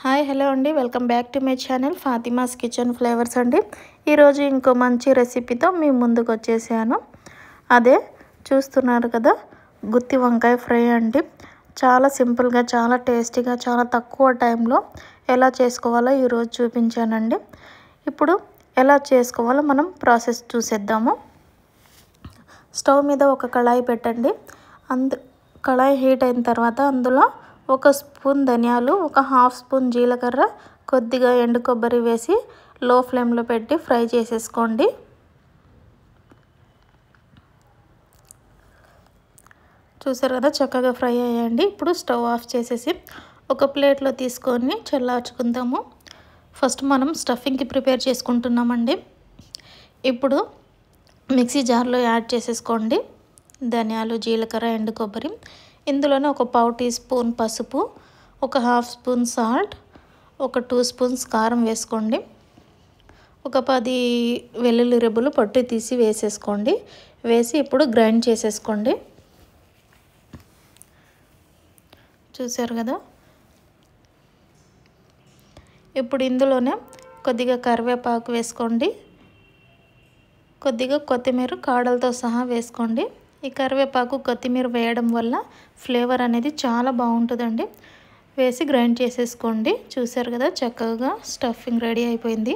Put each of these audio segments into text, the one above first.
Hi hello అండి, welcome back to my channel Fatima's kitchen flavours అండి. ఈరోజు ఇంకో మంచి రెసిపీతో మీ ముందుకు వచ్చేసాను. అదే చూస్తున్నారు కదా, గుత్తి వంకాయ ఫ్రై అండి. చాలా సింపుల్గా, చాలా టేస్టీగా, చాలా తక్కువ టైంలో ఎలా చేసుకోవాలో ఈరోజు చూపించానండి. ఇప్పుడు ఎలా చేసుకోవాలో మనం ప్రాసెస్ చూసేద్దాము. స్టవ్ మీద ఒక కళాయి పెట్టండి. కళాయి హీట్ అయిన తర్వాత అందులో 1 స్పూన్ ధనియాలు, 1/2 స్పూన్ జీలకర్ర, కొద్దిగా ఎండు కొబ్బరి వేసి లో ఫ్లేమ్లో పెట్టి ఫ్రై చేసేసుకోండి. చూసారు కదా, చక్కగా ఫ్రై అయ్యాయండి. ఇప్పుడు స్టవ్ ఆఫ్ చేసేసి ఒక ప్లేట్లో తీసుకొని చల్లార్చుకుందాము. ఫస్ట్ మనం స్టఫింగ్కి ప్రిపేర్ చేసుకుంటున్నామండి. ఇప్పుడు మిక్సీ జార్లో యాడ్ చేసేసుకోండి ధనియాలు, జీలకర్ర, ఎండు కొబ్బరి. ఇందులోనే ఒక 1/4 టీ స్పూన్ పసుపు, 1/2 స్పూన్ సాల్ట్, 2 స్పూన్స్ కారం వేసుకోండి. 10 వెల్లుల్లి రెబ్బలు పొట్టు తీసి వేసేసుకోండి. వేసి ఇప్పుడు గ్రైండ్ చేసేసుకోండి. చూసారు కదా, ఇప్పుడు ఇందులోనే కొద్దిగా కరివేపాకు వేసుకోండి. కొద్దిగా కొత్తిమీర కాడలతో సహా వేసుకోండి. ఈ కరివేపాకు, కొత్తిమీర వేయడం వల్ల ఫ్లేవర్ అనేది చాలా బాగుంటుందండి. వేసి గ్రైండ్ చేసేసుకోండి. చూసారు కదా, చక్కగా స్టఫింగ్ రెడీ అయిపోయింది.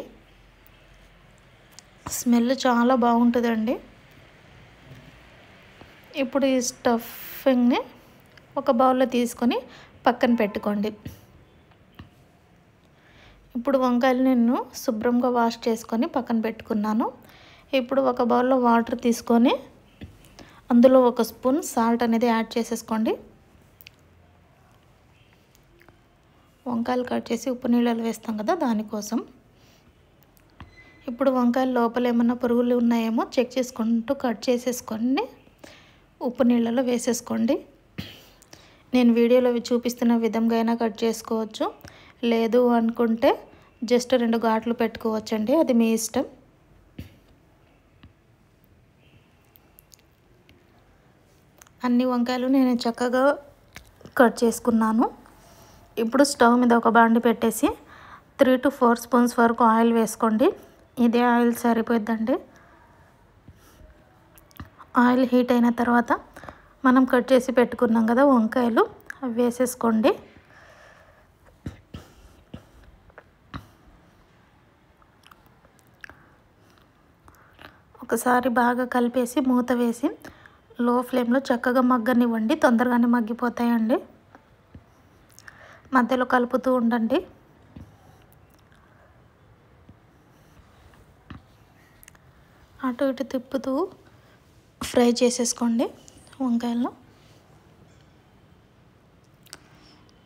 స్మెల్ చాలా బాగుంటుందండి. ఇప్పుడు ఈ స్టఫింగ్ని ఒక బౌల్లో తీసుకొని పక్కన పెట్టుకోండి. ఇప్పుడు వంకాయలు నేను శుభ్రంగా వాష్ చేసుకొని పక్కన పెట్టుకున్నాను. ఇప్పుడు ఒక బౌల్లో వాటర్ తీసుకొని అందులో 1 స్పూన్ సాల్ట్ అనేది యాడ్ చేసేసుకోండి. వంకాయలు కట్ చేసి ఉప్పు నీళ్ళలో వేస్తాం కదా, దానికోసం. ఇప్పుడు వంకాయలు లోపల ఏమన్నా పురుగులు ఉన్నాయేమో చెక్ చేసుకుంటూ కట్ చేసేసుకొని ఉప్పు నీళ్ళలో వేసేసుకోండి. నేను వీడియోలో చూపిస్తున్న విధంగా అయినా కట్ చేసుకోవచ్చు, లేదు అనుకుంటే జస్ట్ 2 ఘాట్లు పెట్టుకోవచ్చండి, అది మీ ఇష్టం. అన్ని వంకాయలు నేను చక్కగా కట్ చేసుకున్నాను. ఇప్పుడు స్టవ్ మీద ఒక బాండి పెట్టేసి 3 to 4 స్పూన్స్ వరకు ఆయిల్ వేసుకోండి. ఇదే ఆయిల్ సరిపోద్దండి. ఆయిల్ హీట్ అయిన తర్వాత మనం కట్ చేసి పెట్టుకున్నాం కదా వంకాయలు, అవి వేసేసుకోండి. ఒకసారి బాగా కలిపేసి మూత వేసి లో ఫ్లేమ్లో చక్కగా మగ్గనివ్వండి. తొందరగానే మగ్గిపోతాయండి. మధ్యలో కలుపుతూ ఉండండి. అటు ఇటు తిప్పుతూ ఫ్రై చేసేసుకోండి వంకాయలను.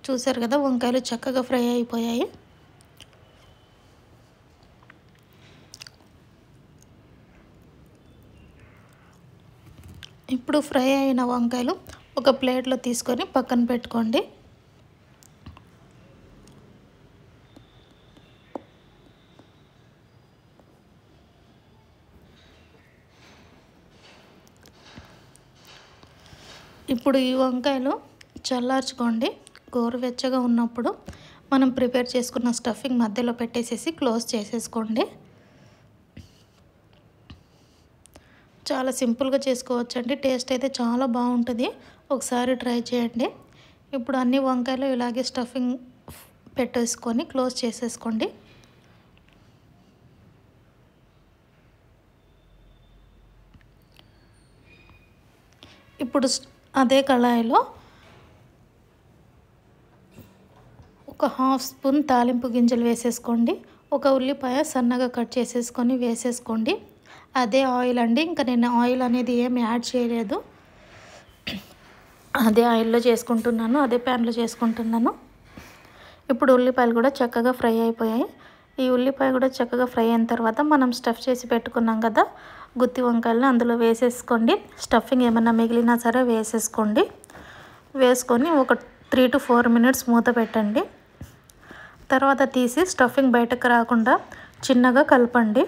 చూసారు కదా, వంకాయలు చక్కగా ఫ్రై అయిపోయాయి. ఇప్పుడు ఫ్రై అయిన వంకాయలు ఒక ప్లేట్లో తీసుకొని పక్కన పెట్టుకోండి. ఇప్పుడు ఈ వంకాయలు చల్లార్చుకోండి. గోరువెచ్చగా ఉన్నప్పుడు మనం ప్రిపేర్ చేసుకున్న స్టఫింగ్ మధ్యలో పెట్టేసేసి క్లోజ్ చేసేసుకోండి. చాలా సింపుల్గా చేసుకోవచ్చండి. టేస్ట్ అయితే చాలా బాగుంటుంది. ఒకసారి ట్రై చేయండి. ఇప్పుడు అన్ని వంకాయలు ఇలాగే స్టఫింగ్ పెట్టేసుకొని క్లోజ్ చేసేసుకోండి. ఇప్పుడు అదే కళాయిలో 1/2 స్పూన్ తాలింపు గింజలు వేసేసుకోండి. 1 ఉల్లిపాయ సన్నగా కట్ చేసేసుకొని వేసేసుకోండి. అదే ఆయిల్ అండి, ఇంకా నేను ఆయిల్ అనేది ఏమి యాడ్ చేయలేదు. అదే ఆయిల్లో చేసుకుంటున్నాను, అదే ప్యాన్లో చేసుకుంటున్నాను. ఇప్పుడు ఉల్లిపాయలు కూడా చక్కగా ఫ్రై అయిపోయాయి. ఈ ఉల్లిపాయ కూడా చక్కగా ఫ్రై అయిన తర్వాత మనం స్టఫ్ చేసి పెట్టుకున్నాం కదా గుత్తి వంకాయలను అందులో వేసేసుకోండి. స్టఫింగ్ ఏమన్నా మిగిలినా సరే వేసేసుకోండి. వేసుకొని ఒక 3 to 4 మినిట్స్ మూత పెట్టండి. తర్వాత తీసి స్టఫింగ్ బయటకు రాకుండా చిన్నగా కలపండి.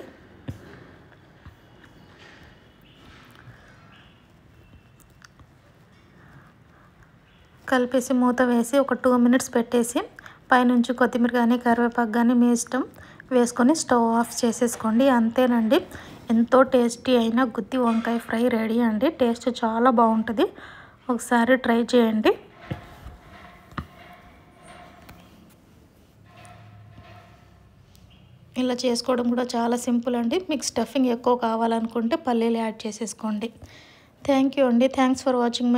కలిపేసి మూత వేసి ఒక 2 మినిట్స్ పెట్టేసి పైనుంచి కొత్తిమీర కానీ కరివేపాకు కానీ మీ ఇష్టం వేసుకొని స్టవ్ ఆఫ్ చేసేసుకోండి. అంతేనండి, ఎంతో టేస్టీ అయిన గుత్తి వంకాయ ఫ్రై రెడీ అండి. టేస్ట్ చాలా బాగుంటుంది, ఒకసారి ట్రై చేయండి. ఇలా చేసుకోవడం కూడా చాలా సింపుల్ అండి. మీకు స్టఫింగ్ ఎక్కువ కావాలనుకుంటే పల్లీలు యాడ్ చేసేసుకోండి. థ్యాంక్ యూ అండి. Thanks for watching.